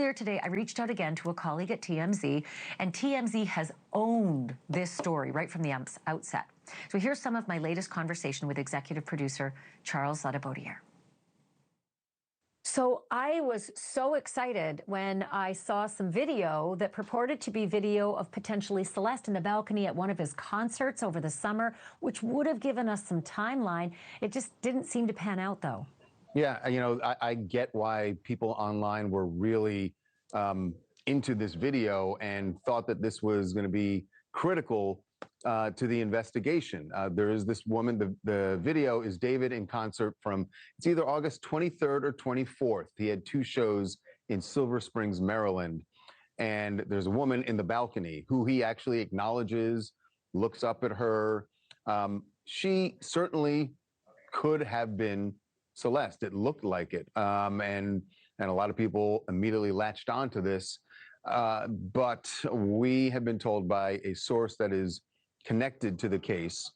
Earlier today, I reached out again to a colleague at TMZ, and TMZ has owned this story right from the outset. So here's some of my latest conversation with executive producer Charles Latibeaudiere. So I was so excited when I saw some video that purported to be video of potentially Celeste in the balcony at one of his concerts over the summer, which would have given us some timeline. It just didn't seem to pan out, though. Yeah, you know, I get why people online were really into this video and thought that this was going to be critical to the investigation. There is this woman, the video is David in concert from, it's either August 23rd or 24th. He had two shows in Silver Springs, Maryland. And there's a woman in the balcony who he actually acknowledges, looks up at her. She certainly could have been Celeste. It looked like it. And a lot of people immediately latched onto this. But we have been told by a source that is connected to the case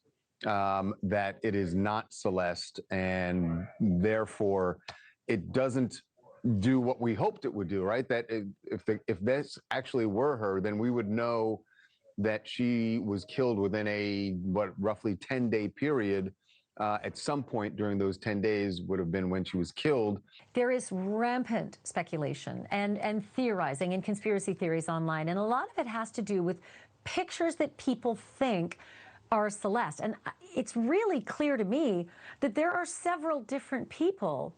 that it is not Celeste, and therefore it doesn't do what we hoped it would do, right? That if this actually were her, then we would know that she was killed within a, roughly 10-day period. At some point during those 10 days would have been when she was killed. There is rampant speculation and theorizing and conspiracy theories online, and a lot of it has to do with pictures that people think are Celeste. And it's really clear to me that there are several different people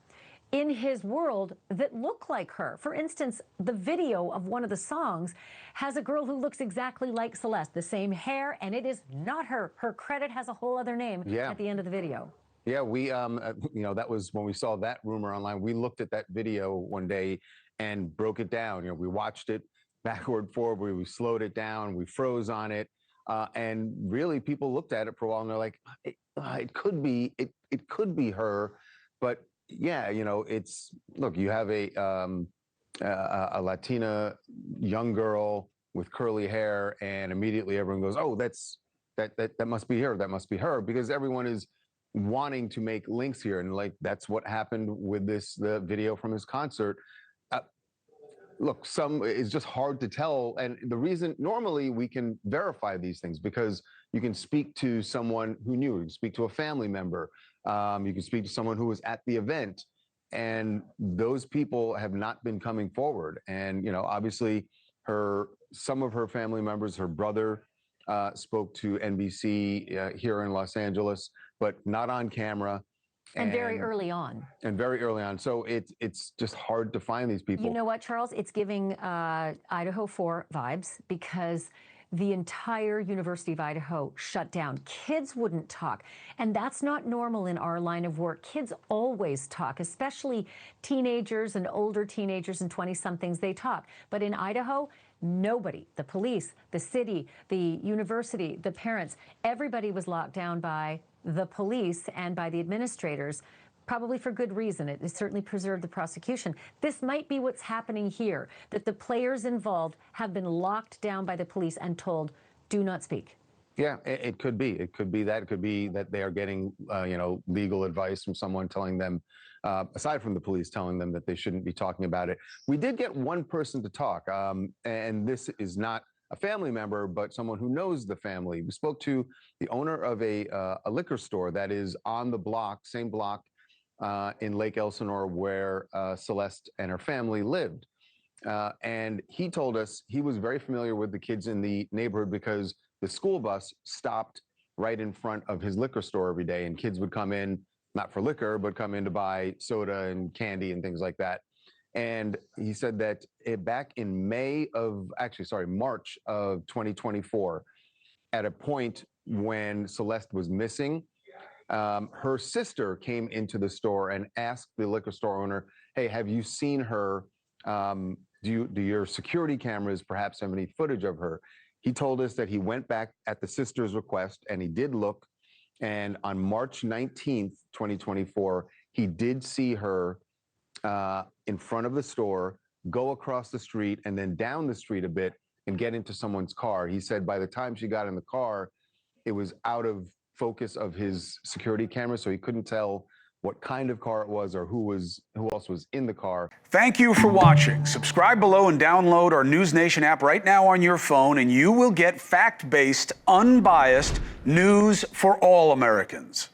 in his world that look like her. For instance, the video of one of the songs has a girl who looks exactly like Celeste, the same hair, and it is not her. Her credit has a whole other name at the end of the video. Yeah, we, you know, that was when we saw that rumor online. We looked at that video one day and broke it down. You know, we watched it backward, forward, we slowed it down, we froze on it. And really people looked at it for a while and they're like, it could be her. But yeah, you know, look, you have a Latina young girl with curly hair, and immediately everyone goes, oh, that must be her. That must be her, because everyone is wanting to make links here. And like, that's what happened with the video from his concert. Look, it's just hard to tell. And the reason, normally we can verify these things because you can speak to someone who knew, you can speak to a family member, you can speak to someone who was at the event, and those people have not been coming forward. And, you know, obviously some of her family members, her brother spoke to NBC here in Los Angeles, but not on camera. And very early on. And very early on. So it's just hard to find these people. You know what, Charles? It's giving Idaho 4 vibes, because the entire University of Idaho shut down. Kids wouldn't talk. And that's not normal in our line of work. Kids always talk, especially teenagers and older teenagers and 20-somethings, they talk. But in Idaho, nobody, the police, the city, the university, the parents, everybody was locked down by the police and by the administrators, probably for good reason. It certainly preserved the prosecution. This might be what's happening here, that the players involved have been locked down by the police and told, do not speak. Yeah, it could be. It could be that. It could be that they are getting, you know, legal advice from someone telling them, aside from the police telling them that they shouldn't be talking about it. We did get one person to talk, and this is not a family member, but someone who knows the family. We spoke to the owner of a liquor store that is on the block, same block in Lake Elsinore where Celeste and her family lived. And he told us he was very familiar with the kids in the neighborhood because the school bus stopped right in front of his liquor store every day, and kids would come in, not for liquor, but come in to buy soda and candy and things like that. And he said that back in March of 2024, at a point when Celeste was missing, her sister came into the store and asked the liquor store owner, hey, have you seen her? Do your security cameras perhaps have any footage of her? He told us that he went back at the sister's request and he did look. And on March 19th, 2024, he did see her in front of the store, go across the street and then down the street a bit and get into someone's car. He said by the time she got in the car, it was out of focus of his security camera, so he couldn't tell what kind of car it was or who else was in the car. Thank you for watching. Subscribe below and download our NewsNation app right now on your phone, and you will get fact-based, unbiased news for all Americans.